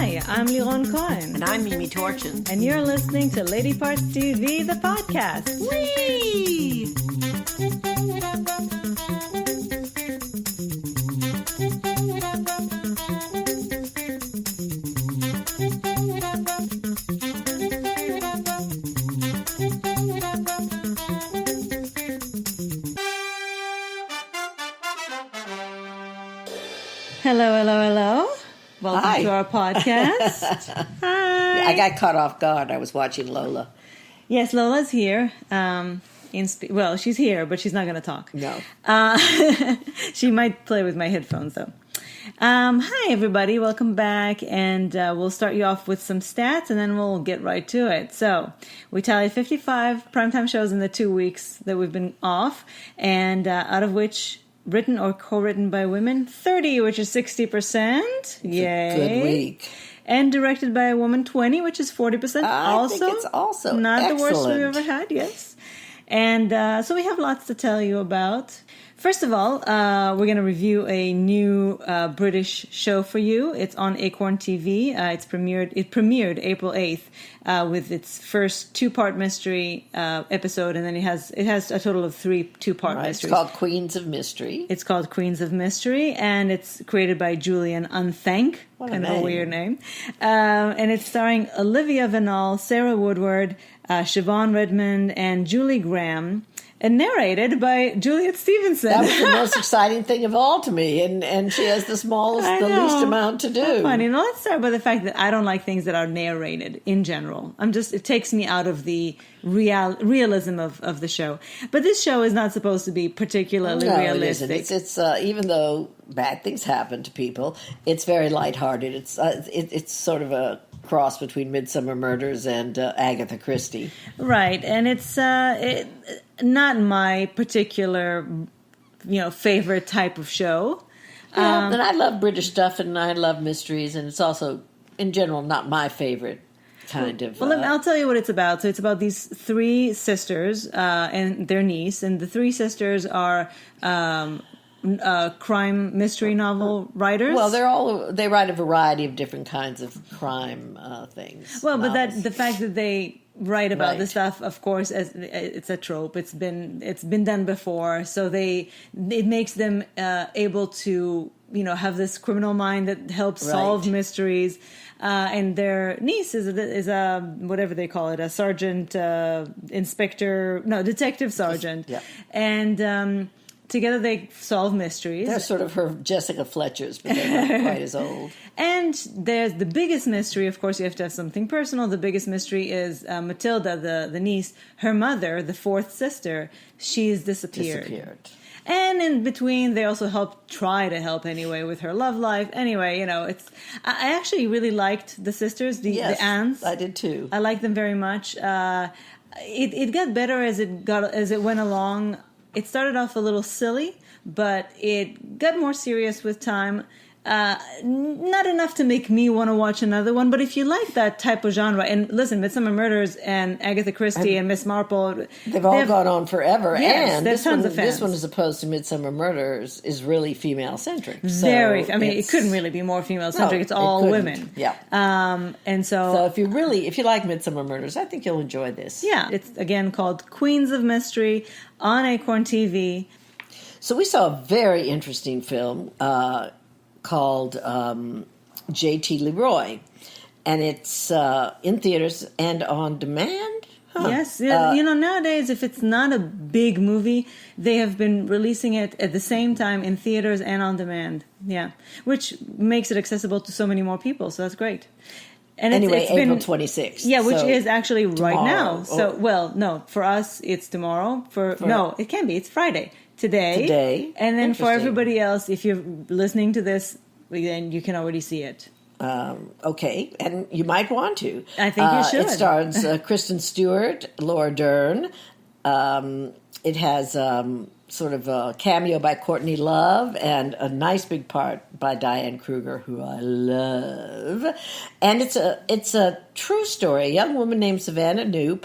Hi, I'm Liron Cohen. And I'm Mimi Torchin. And you're listening to Lady Parts TV, the podcast. Whee! Hello. Welcome Hi. to our podcast. Hi. I got caught off guard. I was watching Lola. Yes, Lola's here. Well, she's here, but she's not going to talk. No. She might play with my headphones, though. Hi, everybody. Welcome back. And we'll start you off with some stats, and then we'll get right to it. So we tallied 55 primetime shows in the 2 weeks that we've been off, and out of which written or co-written by women, 30, which is 60%. Yay. Good week. And directed by a woman, 20, which is 40%. I think it's also not excellent. The worst we've ever had, yes. And so we have lots to tell you about. First of all, we're going to review a new British show for you. It's on Acorn TV. It premiered April 8th with its first two-part mystery episode, and then it has a total of three two-part mysteries. It's called Queens of Mystery. It's called Queens of Mystery, and it's created by Julian Unthank. What a kind name. of a weird name. And it's starring Olivia Vanall, Sarah Woodward, Siobhan Redmond, and Julie Graham. And narrated by Juliet Stevenson. That was the most exciting thing of all to me. And she has the least amount to do. That's funny. Now let's start by the fact that I don't like things that are narrated in general. It takes me out of the realism of the show. But this show is not supposed to be particularly realistic. It isn't. It's even though bad things happen to people, it's very lighthearted. It's sort of a cross between Midsummer Murders and Agatha Christie. Right. And it's not my particular, favorite type of show. Yeah, and I love British stuff, and I love mysteries, and it's also, in general, not my favorite kind of. Well, I'll tell you what it's about. So it's about these three sisters and their niece, and the three sisters are crime mystery novel writers. Well, they write a variety of different kinds of crime things. Well, novels. but the fact that they write about the Right. stuff, of course, as it's a trope. It's been done before, so it makes them able to have this criminal mind that helps solve mysteries. And their niece is a whatever they call it, a sergeant, detective sergeant, Yeah. and together they solve mysteries. They're sort of her Jessica Fletchers, but they're not quite as old. And there's the biggest mystery, of course, you have to have something personal. The biggest mystery is Matilda, the niece, her mother, the fourth sister, she's disappeared. And in between, they also try to help anyway with her love life. Anyway, I actually really liked the sisters, the aunts. I did too. I liked them very much. It got better as it went along. It started off a little silly, but it got more serious with time. Not enough to make me want to watch another one, but if you like that type of genre, and listen, Midsummer Murders and Agatha Christie and Miss Marple, they've all gone on forever. Yes, and there's tons of fans. This one, as opposed to Midsummer Murders, is really female-centric. It couldn't really be more female-centric. No, it's all women. Yeah. And So if you like Midsummer Murders, I think you'll enjoy this. Yeah. It's, again, called Queens of Mystery on Acorn TV. So we saw a very interesting film called JT Leroy, and it's in theaters and on demand. Huh. Yes, nowadays if it's not a big movie, they have been releasing it at the same time in theaters and on demand. Yeah, which makes it accessible to so many more people. So that's great. And anyway, it's April been, 26th. Yeah, which is actually tomorrow. Right now. So, no, for us it's tomorrow. No, it can be. It's Friday. Today. And then for everybody else, if you're listening to this, then you can already see it. Okay, and you might want to. I think you should. It stars Kristen Stewart, Laura Dern. It has sort of a cameo by Courtney Love and a nice big part by Diane Kruger, who I love. And it's a true story. A young woman named Savannah Knoop.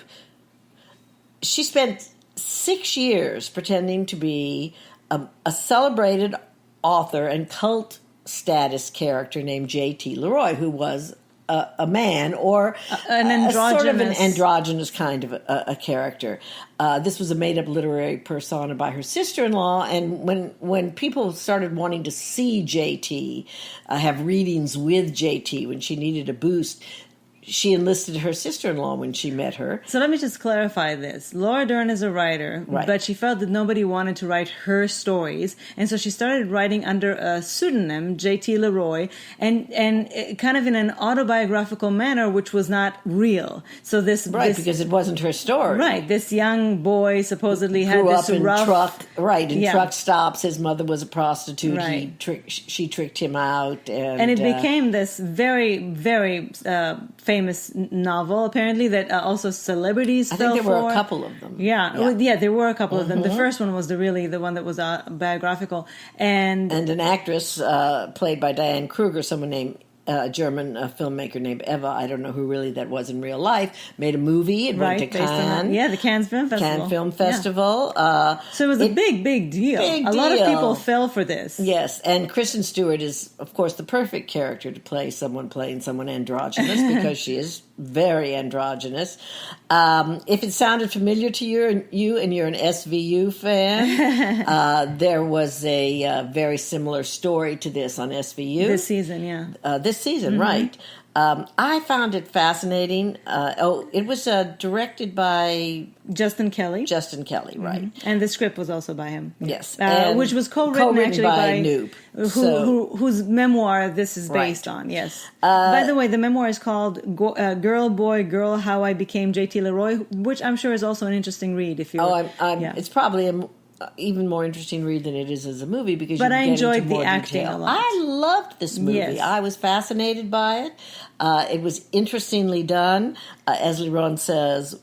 She spent 6 years pretending to be a celebrated author and cult status character named JT Leroy, who was a man or an androgynous, sort of an androgynous kind of a character. This was a made-up literary persona by her sister-in-law, and when people started wanting to see JT, have readings with JT when she needed a boost, she enlisted her sister-in-law when she met her. So let me just clarify this. Laura Dern is a writer, Right. but she felt that nobody wanted to write her stories, and so she started writing under a pseudonym, JT Leroy, and kind of in an autobiographical manner, which was not real. So this Because it wasn't her story. Right, this young boy supposedly had Grew this up in rough truck stops. His mother was a prostitute. Right. She tricked him out, and it became this very, very famous novel, apparently, that also celebrities fell for. I think there were a couple of them. Yeah, there were a couple of them. The first one was the one that was biographical. And an actress played by Diane Kruger, someone named German filmmaker named Eva, I don't know who really that was in real life, made a movie. It went to Cannes. The Cannes Film Festival. Cannes Film Festival. So it was a big deal. A lot of people fell for this. Yes, and Kristen Stewart is, of course, the perfect character to play someone playing someone androgynous because she is very androgynous. If it sounded familiar to you and you're an SVU fan, there was a very similar story to this on SVU. This season, This season, right. I found it fascinating. It was directed by Justin Kelly, right. And the script was also by him. Yes. Which was co-written actually by Noob. Whose memoir this is based on, yes. By the way, the memoir is called Girl, Boy, Girl, How I Became JT Leroy, which I'm sure is also an interesting read. If you It's probably even more interesting read than it is as a movie because but you I get enjoyed into more the acting detail. a lot. I loved this movie. Yes. I was fascinated by it. It was interestingly done. As Leron says,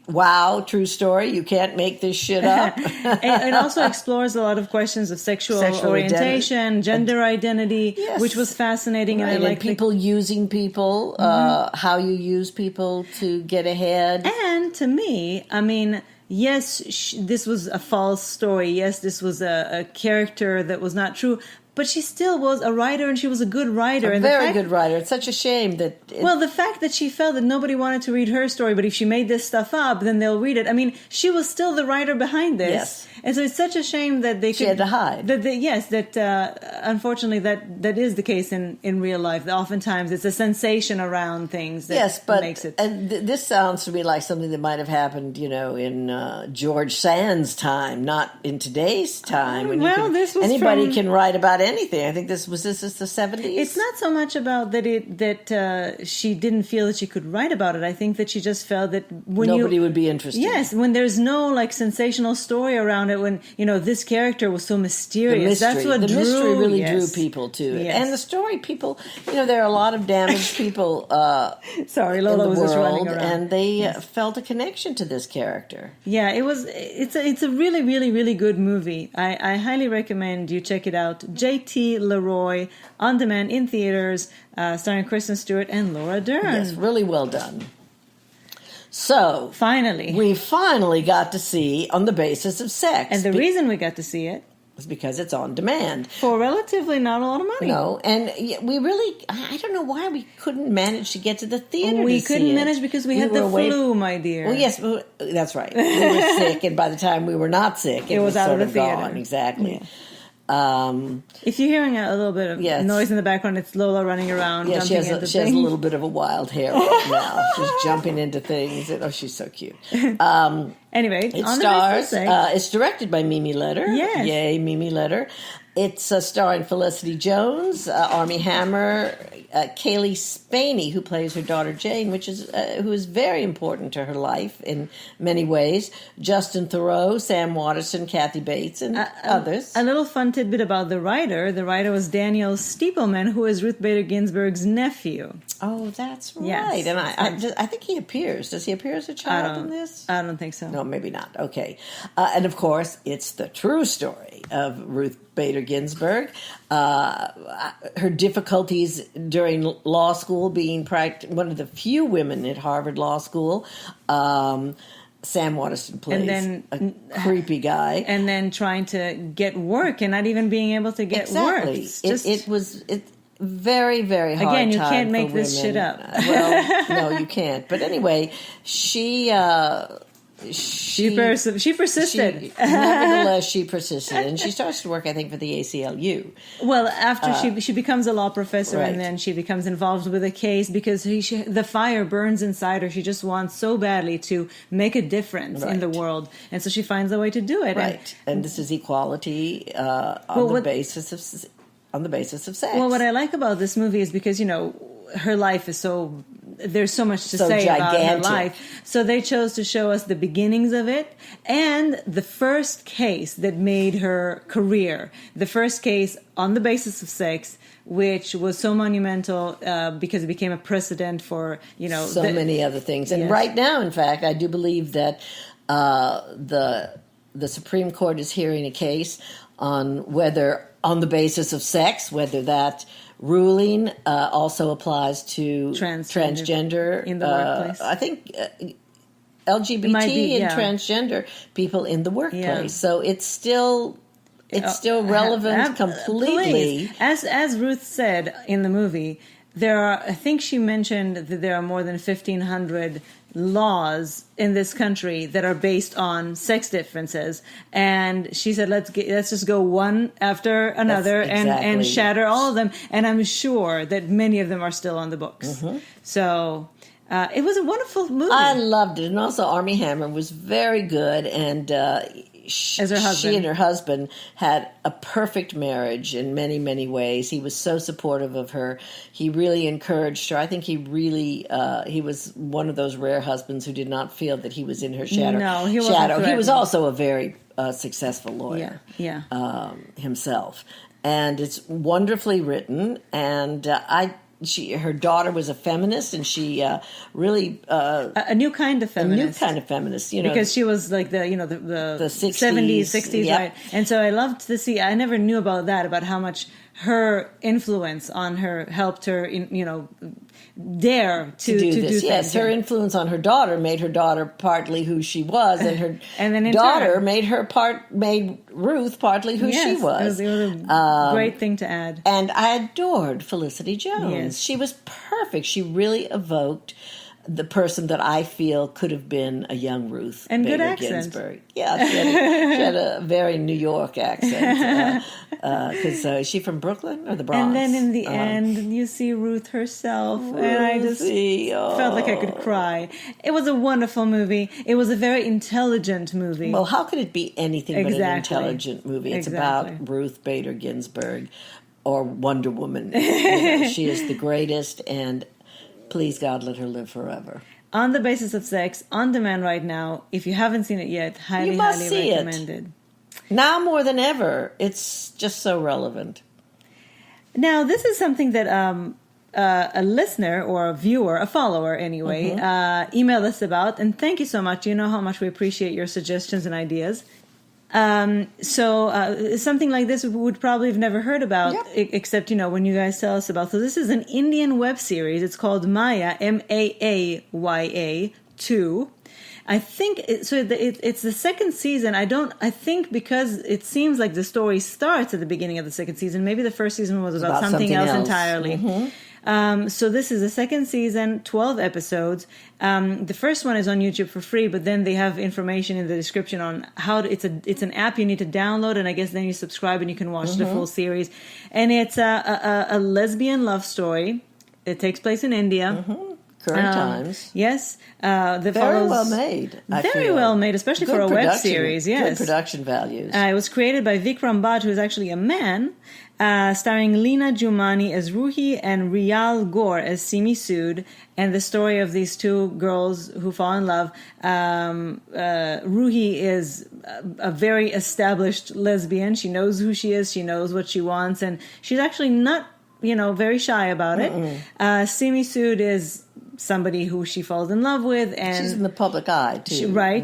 wow, true story. You can't make this shit up. It also explores a lot of questions of sexual orientation, gender identity, yes. which was fascinating. Right. And I like people using people, how you use people to get ahead. And to me, I mean, yes, this was a false story. Yes, this was a character that was not true. But she still was a writer, and she was a good writer. A very good writer. It's such a shame that... the fact that she felt that nobody wanted to read her story, but if she made this stuff up, then they'll read it. I mean, she was still the writer behind this. Yes. And so it's such a shame that she had to hide. Unfortunately, that is the case in real life. That oftentimes it's a sensation around things that makes it... And this sounds to me like something that might have happened, in George Sand's time, not in today's time. Anybody can write about anything. I think this is the 70s. It's not so much about that she didn't feel that she could write about it. I think that she just felt that when nobody would be interested. Yes, when there's no sensational story around it, when this character was so mysterious. The mystery really yes. drew people to it, yes. and the story people. There are a lot of damaged people. Sorry, Lola in the was world, just running around, and they felt a connection to this character. Yeah, it's a really, really, really good movie. I highly recommend you check it out. JT Leroy, on demand in theaters, starring Kristen Stewart and Laura Dern. Yes, really well done. So we finally got to see On the Basis of Sex, and the reason we got to see it is because it's on demand for relatively not a lot of money. No, and we really—I don't know why we couldn't manage to get to the theater. We couldn't manage because we had the flu, my dear. Well, yes, that's right. We were sick, and by the time we were not sick, it was out sort of the theater. Gone. Exactly. Yeah. If you're hearing a little bit of noise in the background, it's Lola running around. Yeah, jumping she has a little bit of a wild hair right now. She's jumping into things. She's so cute. Anyway, it stars. It's directed by Mimi Leder. Yes. Yay, Mimi Leder. It's starring Felicity Jones, Armie Hammer, Kaylee Spaney, who plays her daughter Jane, who is very important to her life in many ways. Justin Theroux, Sam Waterston, Kathy Bates, and others. A little fun tidbit about the writer. The writer was Daniel Stiepelman, who is Ruth Bader Ginsburg's nephew. Oh, that's right. Yes. And I think he appears. Does he appear as a child in this? I don't think so. No, maybe not. Okay. And of course, it's the true story of Ruth Bader Ginsburg. Her difficulties during law school, being one of the few women at Harvard Law School. Sam Waterston plays a creepy guy. And then trying to get work and not even being able to get work. Exactly. very, very hard Again, you time can't make for this women. shit up. Well, no, you can't. But anyway, she persisted. Nevertheless, she persisted, and she starts to work, I think, for the ACLU. Well, after she becomes a law professor, right. and then she becomes involved with a case because the fire burns inside her. She just wants so badly to make a difference in the world, and so she finds a way to do it. Right, and this is equality on the basis of sex. Well, what I like about this movie is because her life is so. There's so much to say gigantic. about her life. So they chose to show us the beginnings of it and the first case that made her career. The first case on the basis of sex, which was so monumental because it became a precedent for, so many other things. And right now, in fact, I do believe that the Supreme Court is hearing a case on whether, on the basis of sex, whether that ruling also applies to transgender in the workplace. I think LGBT and transgender people in the workplace. Yeah. So it's still relevant completely. As Ruth said in the movie, I think she mentioned that there are more than 1,500 laws in this country that are based on sex differences, and she said let's just go one after another and shatter all of them, and I'm sure that many of them are still on the books. Mm-hmm. So it was a wonderful movie. I loved it, and also Armie Hammer was very good, and as her husband. She and her husband had a perfect marriage in many, many ways. He was so supportive of her. He really encouraged her. I think he was one of those rare husbands who did not feel that he was in her shadow. No, he wasn't. He was also a very successful lawyer himself. And it's wonderfully written, and her daughter was a feminist, and she really a new kind of feminist. Because she was like the 60s, 60s, yep. Right? And so I loved to see. I never knew about how much her influence on her helped her dare to do this. Yes, her influence on her daughter made her daughter partly who she was, and her daughter made Ruth partly who she was. It was a great thing to add. And I adored Felicity Jones. Yes. She was perfect. She really evoked the person that I feel could have been a young Ruth and Bader good accent. Ginsburg. Yeah, she had a very New York accent. Because is she from Brooklyn or the Bronx? And then in the end, you see Ruth herself, and I just felt like I could cry. It was a wonderful movie. It was a very intelligent movie. Well, how could it be anything but an intelligent movie? It's about Ruth Bader Ginsburg or Wonder Woman. She is the greatest, and please, God, let her live forever. On the Basis of Sex, on demand right now. If you haven't seen it yet, highly recommended. Now more than ever, it's just so relevant. Now, this is something that a listener or a viewer, a follower anyway, emailed us about. And thank you so much. You know how much we appreciate your suggestions and ideas. So something like this we would probably have never heard about, except, when you guys tell us about. So this is an Indian web series. It's called Maaya, Maaya 2. I think it's the second season. I think because it seems like the story starts at the beginning of the second season. Maybe the first season was about something else entirely. Mm-hmm. So this is the second season, 12 episodes. The first one is on YouTube for free, but then they have information in the description on how it's an app you need to download, and I guess then you subscribe and you can watch the full series. And it's a lesbian love story. It takes place in India. Mm-hmm. Current times. Yes. Very well made. Very well made, especially for a web series. Yes. Good production values. It was created by Vikram Bhatt, who is actually a man, starring Leena Jumani as Ruhi and Riyal Gaur as Simi Sood, and the story of these two girls who fall in love. Ruhi is a very established lesbian. She knows who she is. She knows what she wants, and she's actually not, very shy about it. Simi Sood is somebody who she falls in love with, and she's in the public eye too.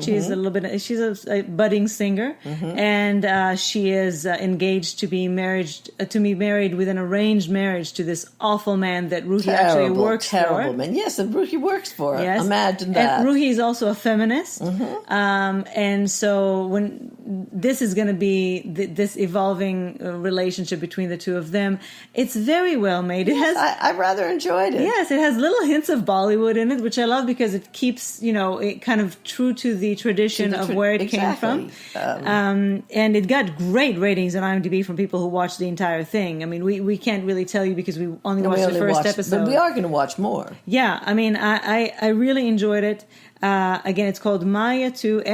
She's a little bit. She's a budding singer, and she is engaged to be married with an arranged marriage to this awful man that Ruhi actually works for. Terrible man. Yes, and Ruhi works for. Yes. Imagine that. And Ruhi is also a feminist, and so when this is going to be this evolving relationship between the two of them. It's very well made. It has. I rather enjoyed it. Yes, it has little hints of Bollywood in it, which I love because it keeps, it kind of true to the tradition of where it came from. And it got great ratings on IMDb from people who watched the entire thing. I mean, we can't really tell you because we only watched the first episode. But we are going to watch more. Yeah, I mean, I really enjoyed it. Again, it's called Maaya2,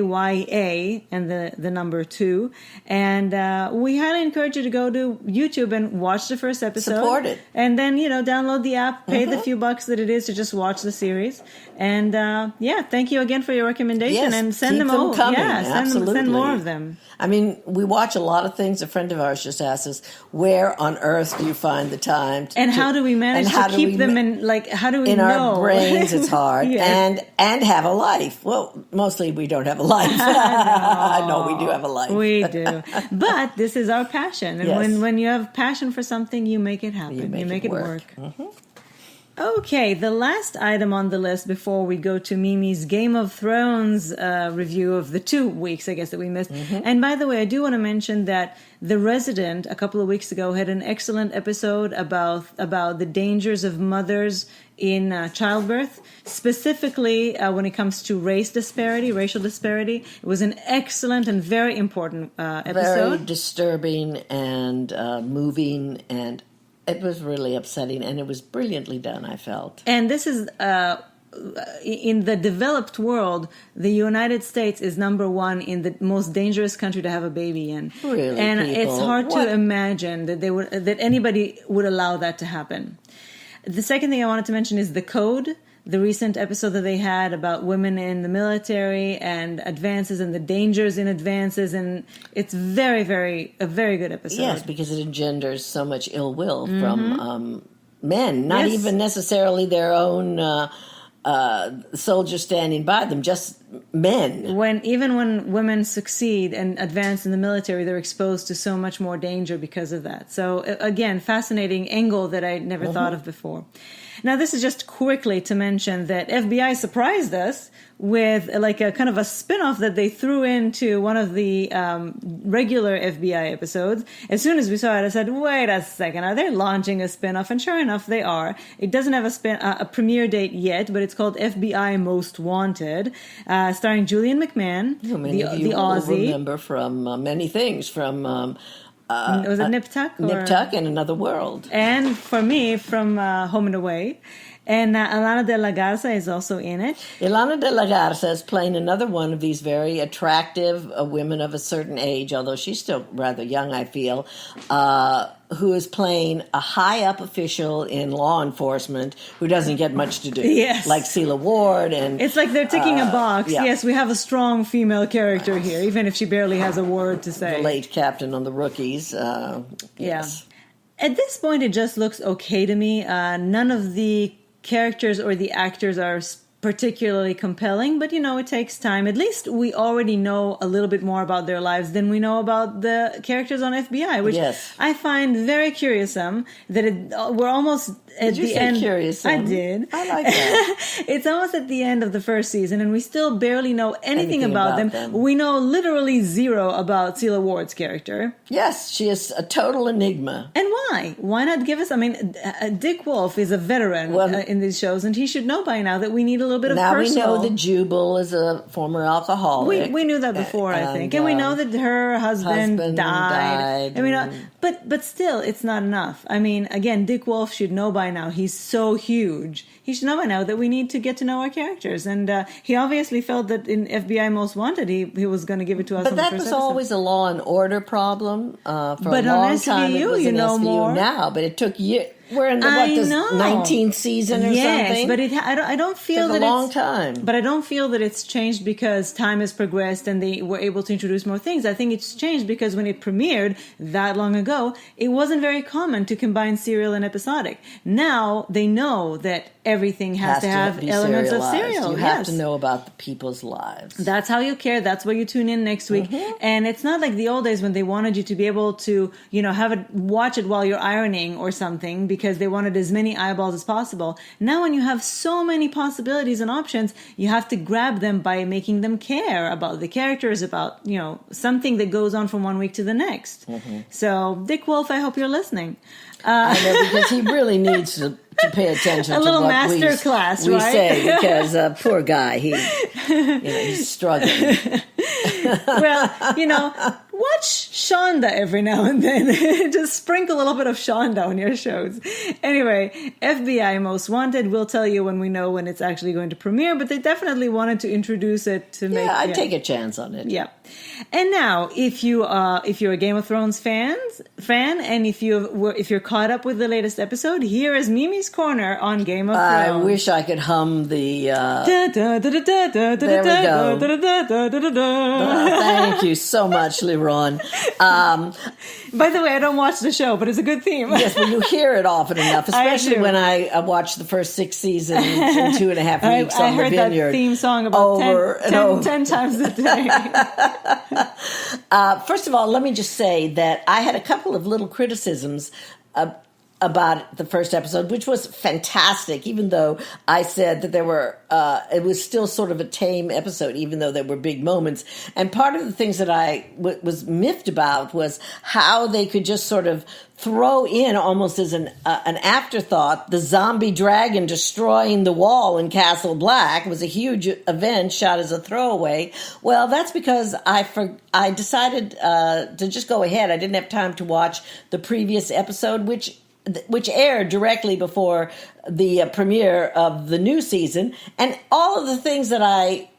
Maaya, and the number 2. And we highly encourage you to go to YouTube and watch the first episode. Support it. And then, download the app, pay the few bucks that it is to just watch the series. And thank you again for your recommendation. Yes, and send keep them over. Coming. Yeah, Absolutely. send more of them. I mean, we watch a lot of things. A friend of ours just asked us, where on earth do you find the time to... And how do we manage to keep them in, how do we in know? our brains, it's hard. Yes. And have a life. Well, mostly we don't have a life. No, we do have a life. We do. But this is our passion. And Yes. when you have passion for something, you make it happen. You make it work. Mm-hmm. Okay, the last item on the list before we go to Mimi's Game of Thrones review of the 2 weeks, I guess, that we missed. Mm-hmm. And by the way, I do want to mention that The Resident, a couple of weeks ago, had an excellent episode about the dangers of mothers in childbirth, specifically when it comes to racial disparity. It was an excellent and very important episode. Very disturbing and moving, and it was really upsetting, and it was brilliantly done, I felt. And this is, in the developed world, the United States is number 1 in the most dangerous country to have a baby in. Really, and people? It's hard to imagine that anybody would allow that to happen. The second thing I wanted to mention is The Code, the recent episode that they had about women in the military and advances and the dangers in advances, and it's a very good episode. Yes, because it engenders so much ill will from men, not even necessarily their own soldiers standing by them, just men. Even when women succeed and advance in the military, they're exposed to so much more danger because of that. So again, fascinating angle that I never thought of before. Now, this is just quickly to mention that FBI surprised us with a kind of a spin-off that they threw into one of the regular FBI episodes. As soon as we saw it, I said, wait a second, are they launching a spin-off? And sure enough, they are. It doesn't have a premiere date yet, but it's called FBI Most Wanted, starring Julian McMahon, Who many of you the will Aussie. remember from many things, from... was it Nip Tuck? Nip Tuck and Another World. And for me, from Home and Away. And Ilana de la Garza is also in it. Ilana de la Garza is playing another one of these very attractive women of a certain age, although she's still rather young, I feel, who is playing a high-up official in law enforcement who doesn't get much to do. Yes. Like Celia Ward. And it's like they're ticking a box. Yeah. Yes, we have a strong female character here, even if she barely has a word to say. The late captain on the Rookies. Yes. At this point, it just looks okay to me. None of the characters or the actors are particularly compelling, but it takes time. At least we already know a little bit more about their lives than we know about the characters on FBI, which I find very curiosome. That we're almost at the end. Curious? I did. I like that. It's almost at the end of the first season, and we still barely know anything about them. We know literally zero about Celia Ward's character. Yes, she is a total enigma. And why? Why not give us? I mean, Dick Wolf is a veteran in these shows, and he should know by now that we need a little bit of personal. Now we know that Jubal is a former alcoholic. We knew that before, I think, and we know that her husband died. I mean, but still, it's not enough. I mean, again, Dick Wolf should know by now. He's so huge. He should know by now that we need to get to know our characters, and he obviously felt that in FBI Most Wanted, he was going to give it to us. But that was always a Law and Order problem for a long time. It was you an know SVU more now, but it took years. We're in the 19th season or something. Yes, but I don't feel that it's a long time. But I don't feel that it's changed because time has progressed and they were able to introduce more things. I think it's changed because when it premiered that long ago, it wasn't very common to combine serial and episodic. Now they know that everything has to have elements of serial. You have to know about the people's lives. That's how you care. That's where you tune in next week. Mm-hmm. And it's not like the old days when they wanted you to be able to, watch it while you're ironing or something, because they wanted as many eyeballs as possible. Now when you have so many possibilities and options, you have to grab them by making them care about the characters, about, something that goes on from one week to the next. So Dick Wolf, I hope you're listening. I know, because he really needs to pay attention a to little what master class, we right? say, because poor guy, he's struggling. Well, watch Shonda every now and then. Just sprinkle a little bit of Shonda on your shows. Anyway, FBI Most Wanted, we'll tell you when we know when it's actually going to premiere, but they definitely wanted to introduce it to make... Yeah, I'd take a chance on it. Yeah. And now, if you're a Game of Thrones fan, and if you're caught up with the latest episode, here is Mimi's Corner on Game of Thrones. I wish I could hum the... Thank you so much, Liron. By the way, I don't watch the show, but it's a good theme. Yes, but you hear it often enough, especially when I watched the first 6 seasons in 2.5 weeks on the Vineyard. I heard that theme song about 10 times a day. First of all, let me just say that I had a couple of little criticisms about the first episode, which was fantastic, even though I said that there were, it was still sort of a tame episode, even though there were big moments. And part of the things that I was miffed about was how they could just sort of throw in, almost as an afterthought, the zombie dragon destroying the wall in Castle Black. It was a huge event shot as a throwaway. Well, that's because I decided to just go ahead. I didn't have time to watch the previous episode, which aired directly before the premiere of the new season. And all of the things that I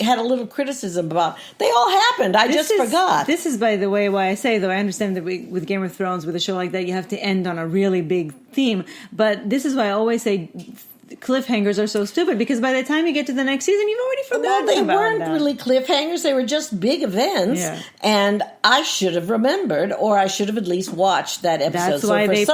had a little criticism about, they all happened. I just forgot. This is, by the way, why I say, though I understand that with Game of Thrones, with a show like that, you have to end on a really big theme. But this is why I always say cliffhangers are so stupid, because by the time you get to the next season, you've already forgotten about that. Well, they weren't really cliffhangers. They were just big events. Yeah. And I should have remembered, or I should have at least watched that episode. That's why they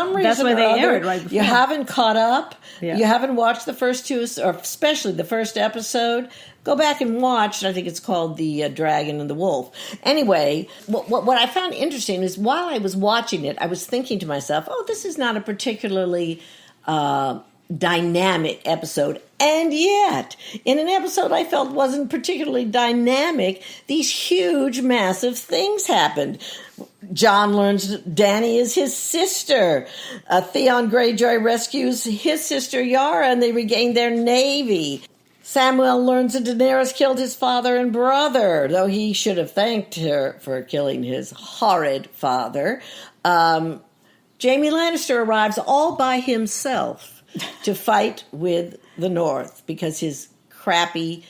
aired right before. You haven't caught up. Yeah. You haven't watched the first 2, or especially the first episode. Go back and watch. I think it's called The Dragon and the Wolf. Anyway, what I found interesting is while I was watching it, I was thinking to myself, this is not a particularly dynamic episode. And yet, in an episode I felt wasn't particularly dynamic, these huge, massive things happened. Jon learns Dany is his sister. Theon Greyjoy rescues his sister Yara, and they regain their navy. Samuel learns that Daenerys killed his father and brother, though he should have thanked her for killing his horrid father. Jaime Lannister arrives all by himself to fight with the North because his crappy,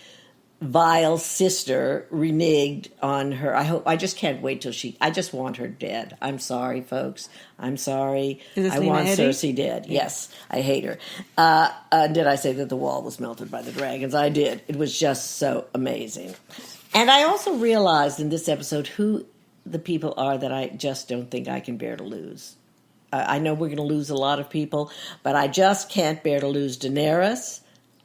vile sister reneged on her. I just can't wait till I just want her dead. I'm sorry, folks. I'm sorry. I want Cersei dead. Yeah. Yes, I hate her. Did I say that the wall was melted by the dragons? I did. It was just so amazing. And I also realized in this episode who the people are that I just don't think I can bear to lose. I know we're going to lose a lot of people, but I just can't bear to lose Daenerys,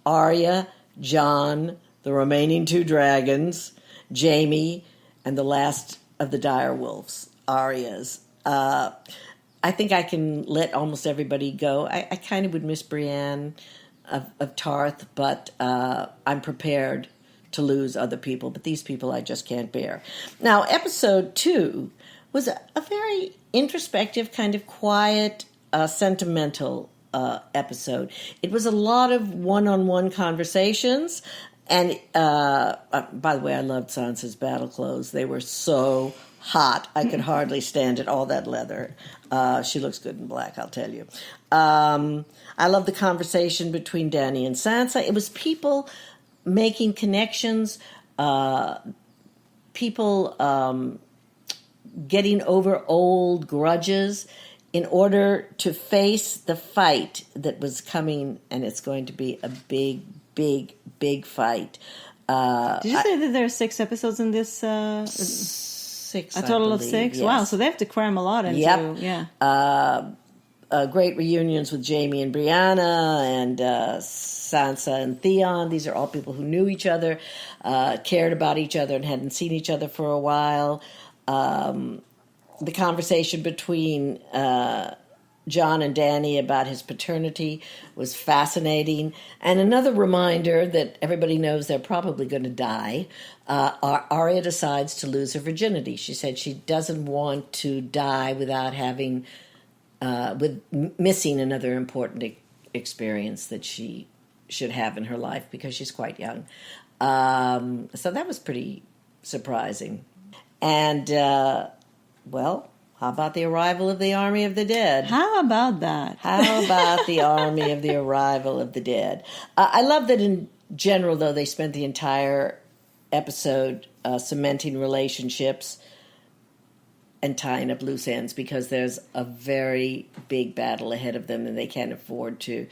Arya, Jon, the remaining 2 dragons, Jaime, and the last of the dire wolves, Arya's. I think I can let almost everybody go. I kind of would miss Brienne of Tarth, but I'm prepared to lose other people. But these people I just can't bear. Now, episode 2 was a very introspective, kind of quiet, sentimental episode. It was a lot of one-on-one conversations. And by the way, I loved Sansa's battle clothes. They were so hot. I could hardly stand it, all that leather. She looks good in black, I'll tell you. I love the conversation between Dany and Sansa. It was people making connections, people getting over old grudges in order to face the fight that was coming, and it's going to be a big, big, big fight. Did you say that there are 6 episodes in this? 6, a total of 6? Yes. Wow, so they have to cram a lot into. Yep. Yeah. Great reunions with Jaime and Brianna and Sansa and Theon. These are all people who knew each other, cared about each other, and hadn't seen each other for a while. The conversation between John and Danny about his paternity was fascinating. And another reminder that everybody knows they're probably going to die. Arya decides to lose her virginity. She said she doesn't want to die without having, missing another important experience that she should have in her life because she's quite young. So that was pretty surprising. And, well, how about the arrival of the Army of the Dead? How about that? How about the Army of the Arrival of the Dead? I love that in general, though, they spent the entire episode cementing relationships and tying up loose ends because there's a very big battle ahead of them and they can't afford to...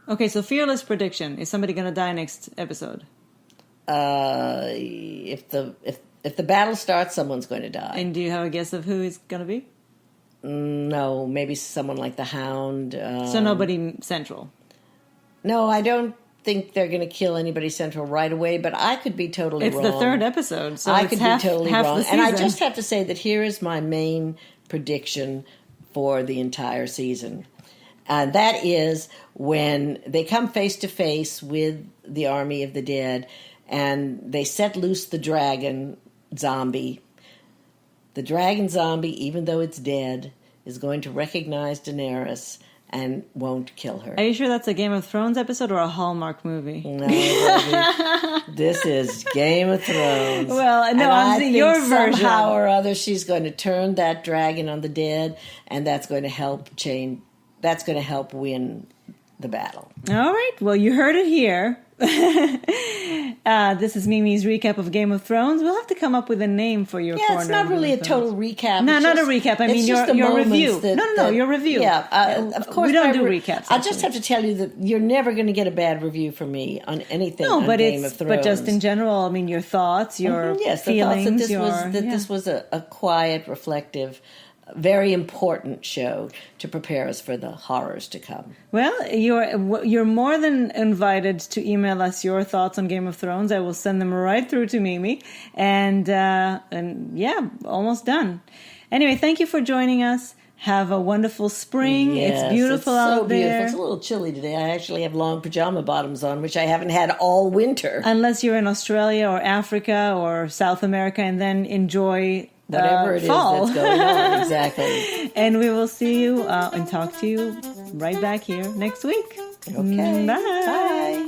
Okay, so fearless prediction. Is somebody going to die next episode? If the battle starts, someone's going to die. And do you have a guess of who it's going to be? No, maybe someone like the Hound. So nobody central? No, I don't think they're going to kill anybody central right away, but I could be totally wrong. It's the third episode, so I it's could half, be totally half wrong. the season. And I just have to say that here is my main prediction for the entire season. And that is when they come face to face with the Army of the Dead and they set loose the dragon zombie. The dragon zombie, even though it's dead, is going to recognize Daenerys and won't kill her. Are you sure that's a Game of Thrones episode or a Hallmark movie? No, baby. This is Game of Thrones. Well, no, and I'm saying your version. Somehow or other, she's going to turn that dragon on the dead, and that's going to help change. That's going to help win the battle. All right. Well, you heard it here. This is Mimi's recap of Game of Thrones. We'll have to come up with a name for your corner. Yeah, it's not really a total recap. No, not a recap. I mean your review. No, your review. Yeah, of course. We don't do recaps. I just have to tell you that you're never going to get a bad review from me on anything on Game of Thrones. But just in general, I mean, your thoughts, your feelings. This was a quiet, reflective, very important show to prepare us for the horrors to come. Well, you're more than invited to email us your thoughts on Game of Thrones. I will send them right through to Mimi. And yeah, almost done. Anyway, thank you for joining us. Have a wonderful spring. Yes, it's beautiful out there. Beautiful. It's a little chilly today. I actually have long pajama bottoms on, which I haven't had all winter. Unless you're in Australia or Africa or South America, and then enjoy whatever it fall. Is that's going on. Exactly. And we will see you and talk to you right back here next week. Okay. Bye. Bye.